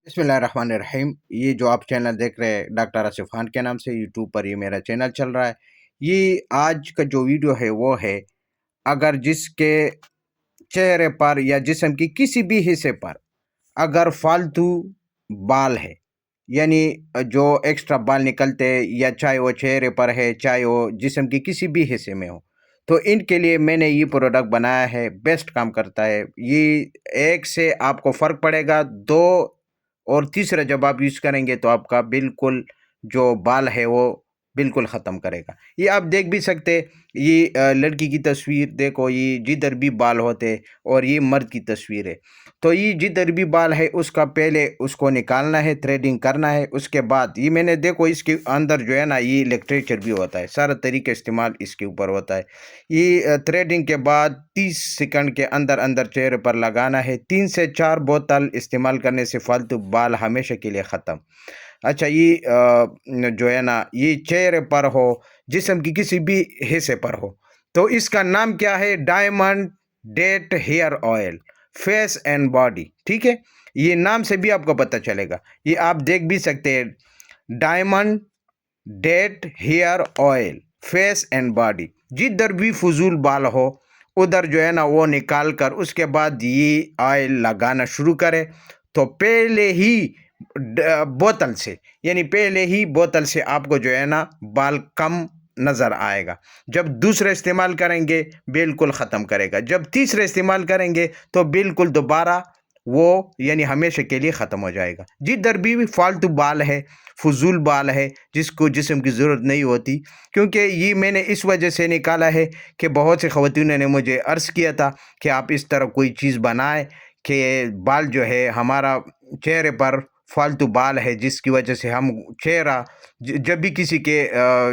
बिस्मिल्लाहिर्रहमानिर्रहीम। ये जो आप चैनल देख रहे हैं डॉक्टर आसिफ खान के नाम से यूट्यूब पर ये मेरा चैनल चल रहा है। ये आज का जो वीडियो है वो है, अगर जिसके चेहरे पर या जिस्म की किसी भी हिस्से पर अगर फालतू बाल है, यानी जो एक्स्ट्रा बाल निकलते हैं, या चाहे वो चेहरे पर है चाहे वो जिस्म की किसी भी हिस्से में हो, तो इनके लिए मैंने ये प्रोडक्ट बनाया है। बेस्ट काम करता है ये। एक से आपको फ़र्क पड़ेगा, दो और तीसरा जब आप यूज़ करेंगे तो आपका बिल्कुल जो बाल है वो बिल्कुल ख़त्म करेगा। ये आप देख भी सकते, ये लड़की की तस्वीर देखो, ये जिधर भी बाल होते, और ये मर्द की तस्वीर है। तो ये जिधर भी बाल है उसका पहले उसको निकालना है, थ्रेडिंग करना है। उसके बाद ये मैंने देखो इसके अंदर जो है ना, ये लिटरेचर भी होता है, सारा तरीका इस्तेमाल इसके ऊपर होता है। ये थ्रेडिंग के बाद 30 सेकंड के अंदर अंदर चेहरे पर लगाना है। 3 से 4 बोतल इस्तेमाल करने से फालतू बाल हमेशा के लिए ख़त्म। अच्छा, ये जो है ना, ये चेहरे पर हो, जिस्म की किसी भी हिस्से पर हो, तो इसका नाम क्या है? Diamond date hair oil, face and body. ठीक है, ये नाम से भी आपको पता चलेगा। ये आप देख भी सकते हैं, diamond date hair oil, face and body. जिधर भी फजूल बाल हो उधर जो है ना वो निकाल कर उसके बाद ये ऑयल लगाना शुरू करें। तो पहले ही बोतल से, यानी पहले ही बोतल से आपको जो है ना बाल कम नज़र आएगा। जब दूसरा इस्तेमाल करेंगे बिल्कुल ख़त्म करेगा। जब तीसरा इस्तेमाल करेंगे तो बिल्कुल दोबारा वो, यानी हमेशा के लिए ख़त्म हो जाएगा। जिधर भी फालतू बाल है, फजूल बाल है, जिसको जिस्म की ज़रूरत नहीं होती, क्योंकि ये मैंने इस वजह से निकाला है कि बहुत से ख़वातीन ने मुझे अर्ज़ किया था कि आप इस तरह कोई चीज़ बनाएं कि बाल जो है, हमारा चेहरे पर फालतू बाल है जिसकी वजह से हम चेहरा जब भी किसी के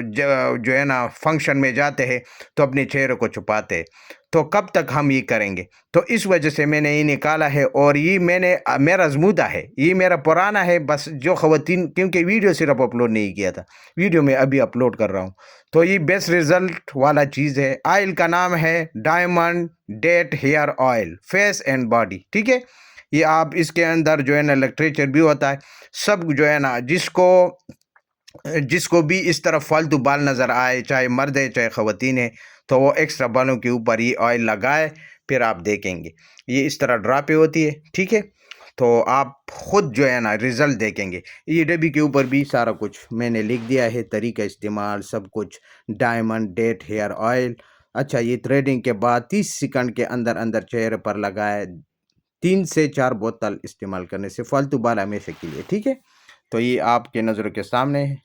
जो है ना फंक्शन में जाते हैं तो अपने चेहरे को छुपाते हैं। तो कब तक हम ये करेंगे? तो इस वजह से मैंने ये निकाला है। और ये मैंने मेरा आज़मूदा है, ये मेरा पुराना है। बस जो ख़वातीन, क्योंकि वीडियो सिर्फ अपलोड नहीं किया था, वीडियो में अभी अपलोड कर रहा हूँ, तो ये बेस्ट रिज़ल्ट वाला चीज़ है। ऑयल का नाम है diamond date hair oil, face and body. ठीक है, ये आप इसके अंदर जो है ना लिटरेचर भी होता है। सब जो है ना, जिसको जिसको भी इस तरह फालतू बाल नज़र आए, चाहे मर्द है चाहे ख़वातीन है, तो वो एक्स्ट्रा बालों के ऊपर ये ऑयल लगाए, फिर आप देखेंगे ये इस तरह ड्रॉपें होती है। ठीक है, तो आप ख़ुद जो है ना रिज़ल्ट देखेंगे। ये डब्बी के ऊपर भी सारा कुछ मैंने लिख दिया है, तरीका इस्तेमाल सब कुछ। Diamond date hair oil. अच्छा, ये थ्रेडिंग के बाद 30 सेकंड के अंदर अंदर चेहरे पर लगाए। 3 से 4 बोतल इस्तेमाल करने से फालतू बाल हमेशा के लिए। ठीक है, तो ये आपके नज़रों के सामने है।